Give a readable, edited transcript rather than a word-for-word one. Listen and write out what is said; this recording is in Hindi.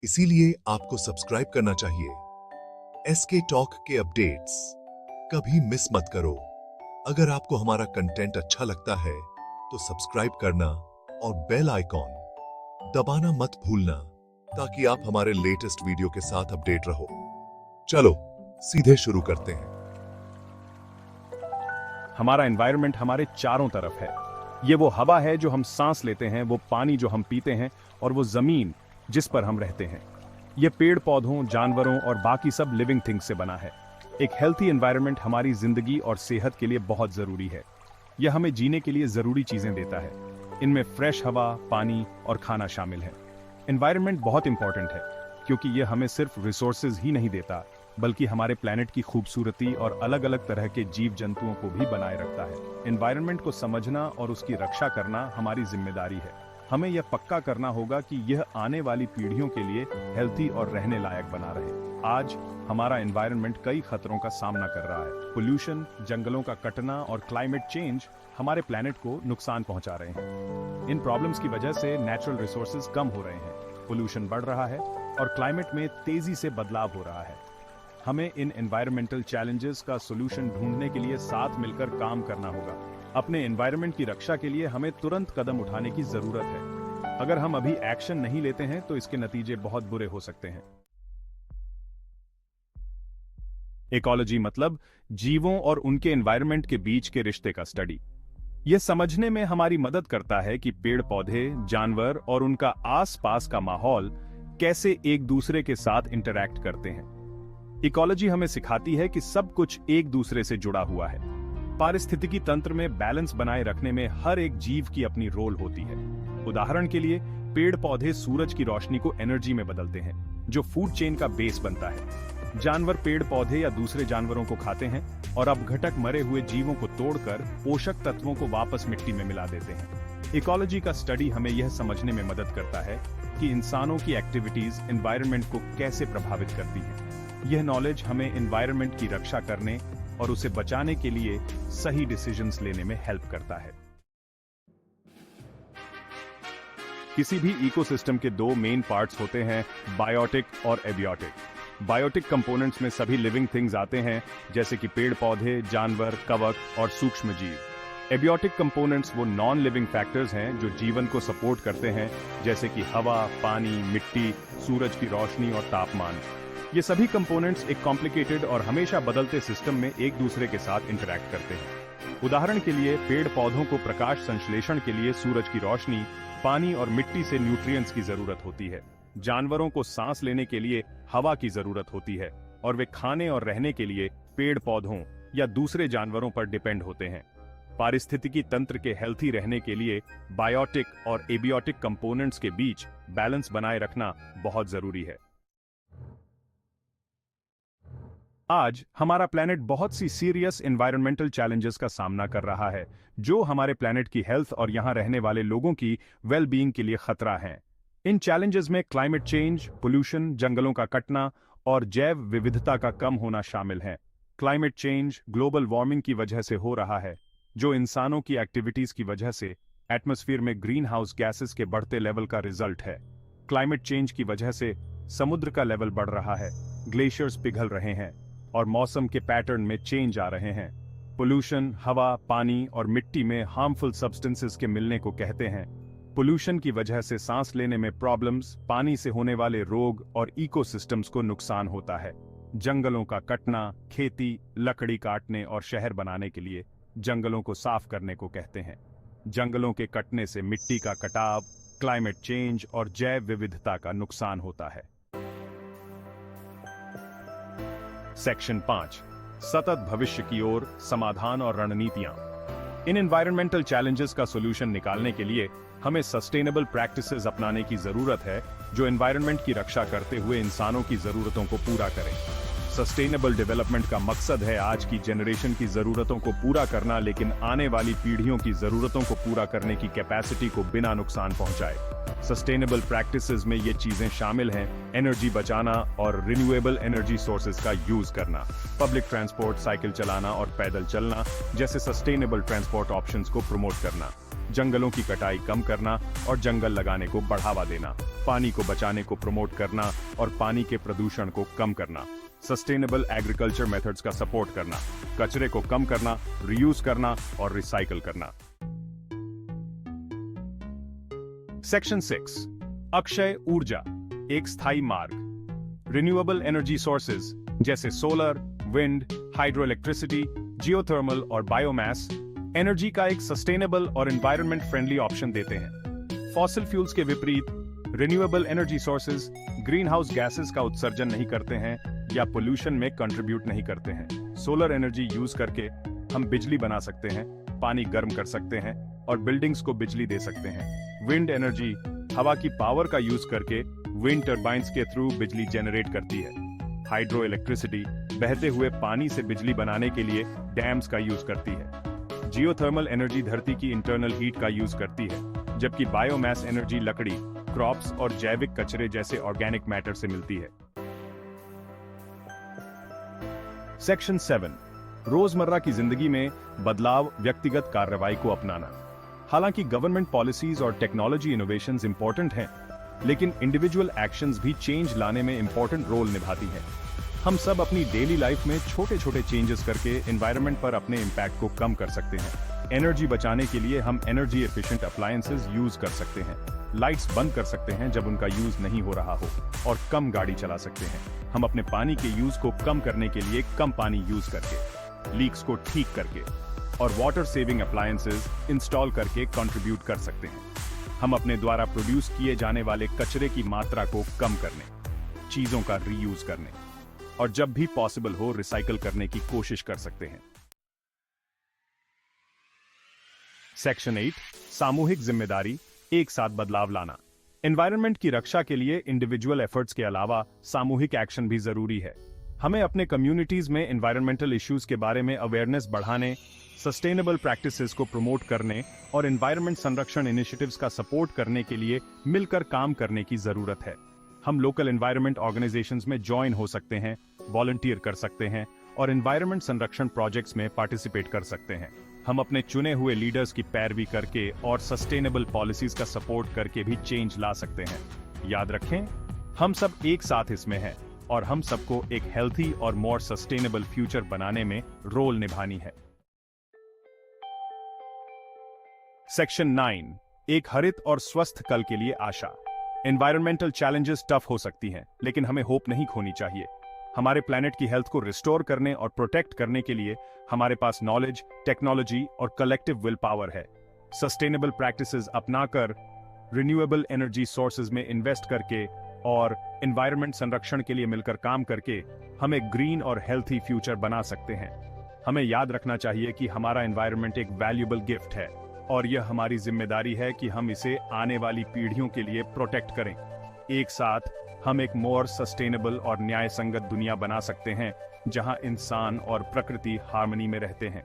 इसीलिए आपको सब्सक्राइब करना चाहिए। एसके टॉक के अपडेट्स कभी मिस मत करो। अगर आपको हमारा कंटेंट अच्छा लगता है तो सब्सक्राइब करना और बेल आइकॉन दबाना मत भूलना, ताकि आप हमारे लेटेस्ट वीडियो के साथ अपडेट रहो। चलो सीधे शुरू करते हैं। हमारा एनवायरनमेंट हमारे चारों तरफ है। ये वो हवा है जो हम सांस लेते हैं, वो पानी जो हम पीते हैं और वो जमीन जिस पर हम रहते हैं। ये पेड़ पौधों, जानवरों और बाकी सब लिविंग थिंग्स से बना है। एक हेल्थी एनवायरनमेंट हमारी जिंदगी और सेहत के लिए बहुत जरूरी है। यह हमें जीने के लिए जरूरी चीजें देता है। इनमें फ्रेश हवा, पानी और खाना शामिल है। एनवायरनमेंट बहुत इंपॉर्टेंट है क्योंकि यह हमें सिर्फ रिसोर्सेज ही नहीं देता, बल्कि हमारे प्लेनेट की खूबसूरती और अलग अलग तरह के जीव जंतुओं को भी बनाए रखता है। एनवायरनमेंट को समझना और उसकी रक्षा करना हमारी जिम्मेदारी है। हमें यह पक्का करना होगा कि यह आने वाली पीढ़ियों के लिए हेल्थी और रहने लायक बना रहे। आज हमारा एनवायरनमेंट कई खतरों का सामना कर रहा है। पोल्यूशन, जंगलों का कटना और क्लाइमेट चेंज हमारे प्लेनेट को नुकसान पहुंचा रहे हैं। इन प्रॉब्लम्स की वजह से नेचुरल रिसोर्सेज कम हो रहे हैं, पोल्यूशन बढ़ रहा है और क्लाइमेट में तेजी से बदलाव हो रहा है। हमें इन एनवायरमेंटल चैलेंजेस का सॉल्यूशन ढूंढने के लिए साथ मिलकर काम करना होगा। अपने एनवायरनमेंट की रक्षा के लिए हमें तुरंत कदम उठाने की जरूरत है। अगर हम अभी एक्शन नहीं लेते हैं तो इसके नतीजे बहुत बुरे हो सकते हैं। इकोलॉजी मतलब जीवों और उनके एनवायरनमेंट के बीच के रिश्ते का स्टडी। यह समझने में हमारी मदद करता है कि पेड़ पौधे, जानवर और उनका आसपास का माहौल कैसे एक दूसरे के साथ इंटरैक्ट करते हैं। इकोलॉजी हमें सिखाती है कि सब कुछ एक दूसरे से जुड़ा हुआ है। पारिस्थितिकी तंत्र में बैलेंस बनाए रखने में हर एक जीव की अपनी रोल होती है। उदाहरण के लिए पेड़ पौधे सूरज की रोशनी को एनर्जी में बदलते हैं, जो फूड चेन का बेस बनता है। जानवर पेड़ पौधे या दूसरे जानवरों को खाते हैं और अपघटक मरे हुए जीवों को तोड़कर पोषक तत्वों को वापस मिट्टी में मिला देते हैं। इकोलॉजी का स्टडी हमें यह समझने में मदद करता है कि इंसानों की एक्टिविटीज एनवायरनमेंट को कैसे प्रभावित करती हैं। यह नॉलेज हमें एनवायरनमेंट की रक्षा करने और उसे बचाने के लिए सही डिसीजंस लेने में हेल्प करता है। किसी भी इकोसिस्टम के दो मेन पार्ट्स होते हैं, बायोटिक और एबियोटिक। बायोटिक कंपोनेंट्स में सभी लिविंग थिंग्स आते हैं, जैसे कि पेड़ पौधे, जानवर, कवक और सूक्ष्म जीव। एबियोटिक कंपोनेंट्स वो नॉन लिविंग फैक्टर्स हैं जो जीवन को सपोर्ट करते हैं, जैसे कि हवा, पानी, मिट्टी, सूरज की रोशनी और तापमान। ये सभी कंपोनेंट्स एक कॉम्प्लिकेटेड और हमेशा बदलते सिस्टम में एक दूसरे के साथ इंटरैक्ट करते हैं। उदाहरण के लिए पेड़ पौधों को प्रकाश संश्लेषण के लिए सूरज की रोशनी, पानी और मिट्टी से न्यूट्रिएंट्स की जरूरत होती है। जानवरों को सांस लेने के लिए हवा की जरूरत होती है और वे खाने और रहने के लिए पेड़ पौधों या दूसरे जानवरों पर डिपेंड होते हैं। पारिस्थितिकी तंत्र के हेल्थी रहने के लिए बायोटिक और एबियोटिक कंपोनेंट्स के बीच बैलेंस बनाए रखना बहुत जरूरी है। आज हमारा प्लेनेट बहुत सी सीरियस एनवायरमेंटल चैलेंजेस का सामना कर रहा है, जो हमारे प्लेनेट की हेल्थ और यहां रहने वाले लोगों की वेलबीइंग के लिए खतरा है। इन चैलेंजेस में क्लाइमेट चेंज, पोल्यूशन, जंगलों का कटना और जैव विविधता का कम होना शामिल है। क्लाइमेट चेंज ग्लोबल वार्मिंग की वजह से हो रहा है, जो इंसानों की एक्टिविटीज की वजह से एटमॉस्फेयर में ग्रीन हाउस गैसेस के बढ़ते लेवल का रिजल्ट है। क्लाइमेट चेंज की वजह से समुद्र का लेवल बढ़ रहा है, ग्लेशियर्स पिघल रहे हैं और मौसम के पैटर्न में चेंज आ रहे हैं। पोल्यूशन हवा, पानी और मिट्टी में हार्मफुल सब्सटेंसेस के मिलने को कहते हैं। पोल्यूशन की वजह से सांस लेने में प्रॉब्लम्स, पानी से होने वाले रोग और इकोसिस्टम्स को नुकसान होता है। जंगलों का कटना खेती, लकड़ी काटने और शहर बनाने के लिए जंगलों को साफ करने को कहते हैं। जंगलों के कटने से मिट्टी का कटाव, क्लाइमेट चेंज और जैव विविधता का नुकसान होता है। सेक्शन 5, सतत भविष्य की ओर समाधान और रणनीतियां। इन एनवायरमेंटल चैलेंजेस का सॉल्यूशन निकालने के लिए हमें सस्टेनेबल प्रैक्टिसेस अपनाने की जरूरत है, जो एनवायरनमेंट की रक्षा करते हुए इंसानों की जरूरतों को पूरा करें। सस्टेनेबल डेवलपमेंट का मकसद है आज की जनरेशन की जरूरतों को पूरा करना, लेकिन आने वाली पीढ़ियों की जरूरतों को पूरा करने की कैपेसिटी को बिना नुकसान पहुंचाए। सस्टेनेबल प्रैक्टिसेस में ये चीजें शामिल हैं: एनर्जी बचाना और रिन्यूएबल एनर्जी सोर्सेज का यूज करना, पब्लिक ट्रांसपोर्ट, साइकिल चलाना और पैदल चलना जैसे सस्टेनेबल ट्रांसपोर्ट ऑप्शंस को प्रमोट करना, जंगलों की कटाई कम करना और जंगल लगाने को बढ़ावा देना, पानी को बचाने को प्रमोट करना और पानी के प्रदूषण को कम करना, सस्टेनेबल एग्रीकल्चर मेथड्स का सपोर्ट करना, कचरे को कम करना, रीयूज करना और रिसाइकल करना। सेक्शन 6, अक्षय ऊर्जा, एक स्थायी मार्ग। रिन्यूएबल एनर्जी सोर्सेज जैसे solar, wind, hydro electricity, geothermal और बायोमास एनर्जी का एक सस्टेनेबल और एनवायरनमेंट फ्रेंडली ऑप्शन देते हैं। फॉसिल फ्यूल्स के विपरीत renewable energy sources green house gases का उत्सर्जन नहीं करते हैं या पोल्यूशन में कंट्रीब्यूट नहीं करते हैं। सोलर एनर्जी यूज करके हम बिजली बना सकते हैं, पानी गर्म कर सकते हैं और बिल्डिंग्स को बिजली दे सकते हैं। विंड एनर्जी हवा की पावर का यूज करके विंड टर्बाइंस के थ्रू बिजली जनरेट करती है। हाइड्रो इलेक्ट्रिसिटी बहते हुए पानी से बिजली बनाने के लिए डैम्स का यूज करती है। जियोथर्मल एनर्जी धरती की इंटरनल हीट का यूज करती है, जबकि बायोमास एनर्जी लकड़ी, क्रॉप्स और जैविक कचरे जैसे ऑर्गेनिक मैटर से मिलती है। सेक्शन 7, रोजमर्रा की जिंदगी में बदलाव, व्यक्तिगत कार्रवाई को अपनाना। हालांकि गवर्नमेंट पॉलिसीज और टेक्नोलॉजी इनोवेशंस इंपॉर्टेंट हैं, लेकिन इंडिविजुअल एक्शंस भी चेंज लाने में इंपॉर्टेंट रोल निभाती हैं। हम सब अपनी डेली लाइफ में छोटे छोटे चेंजेस करके एनवायरनमेंट पर अपने इम्पैक्ट को कम कर सकते हैं। एनर्जी बचाने के लिए हम एनर्जी एफिशिएंट अप्लायंसेस यूज कर सकते हैं, लाइट्स बंद कर सकते हैं जब उनका यूज नहीं हो रहा हो और कम गाड़ी चला सकते हैं। हम अपने पानी के यूज को कम करने के लिए कम पानी यूज करके, लीक्स को ठीक करके और वाटर सेविंग अप्लायंसेस इंस्टॉल करके कंट्रीब्यूट कर सकते हैं। हम अपने द्वारा प्रोड्यूस किए जाने वाले कचरे की मात्रा को कम करने, चीजों का रीयूज करने और जब भी पॉसिबल हो रिसाइकल करने की कोशिश कर सकते हैं। सेक्शन 8, सामूहिक जिम्मेदारी, एक साथ बदलाव लाना। एनवायरनमेंट की रक्षा के लिए इंडिविजुअल एफर्ट्स के अलावा सामूहिक एक्शन भी जरूरी है। हमें अपने कम्युनिटीज में एनवायरमेंटल इश्यूज के बारे में अवेयरनेस बढ़ाने, सस्टेनेबल प्रैक्टिसेस को प्रमोट करने और एनवायरनमेंट संरक्षण इनिशिएटिव्स का सपोर्ट करने के लिए मिलकर काम करने की जरूरत है। हम लोकल एनवायरनमेंट ऑर्गेनाइजेशंस में ज्वाइन हो सकते हैं, वॉलंटियर कर सकते हैं और एनवायरनमेंट संरक्षण प्रोजेक्ट्स में पार्टिसिपेट कर सकते हैं। हम अपने चुने हुए लीडर्स की पैरवी करके और सस्टेनेबल पॉलिसीज का सपोर्ट करके भी चेंज ला सकते हैं। याद रखें, हम सब एक साथ इसमें हैं और हम सबको एक हेल्थी और मोर सस्टेनेबल फ्यूचर बनाने में रोल निभानी है। सेक्शन 9, एक हरित और स्वस्थ कल के लिए आशा। एनवायरमेंटल चैलेंजेस टफ हो सकती हैं, लेकिन हमें होप नहीं खोनी चाहिए। हमारे प्लैनेट की हेल्थ को रिस्टोर करने और प्रोटेक्ट करने के लिए हमारे पास नॉलेज, टेक्नोलॉजी और कलेक्टिव विल पावर है। सस्टेनेबल प्रैक्टिसेस अपनाकर, रिन्यूएबल एनर्जी सोर्सेज में इन्वेस्ट करके और एनवायरनमेंट संरक्षण के लिए मिलकर काम करके हम एक ग्रीन और हेल्थी फ्यूचर बना सकते हैं। हमें याद रखना चाहिए कि हमारा एनवायरनमेंट एक वैल्यूएबल गिफ्ट है और यह हमारी जिम्मेदारी है कि हम इसे आने वाली पीढ़ियों के लिए प्रोटेक्ट करें। एक साथ हम एक मोर सस्टेनेबल और न्याय संगत दुनिया बना सकते हैं, जहां इंसान और प्रकृति हार्मनी में रहते हैं।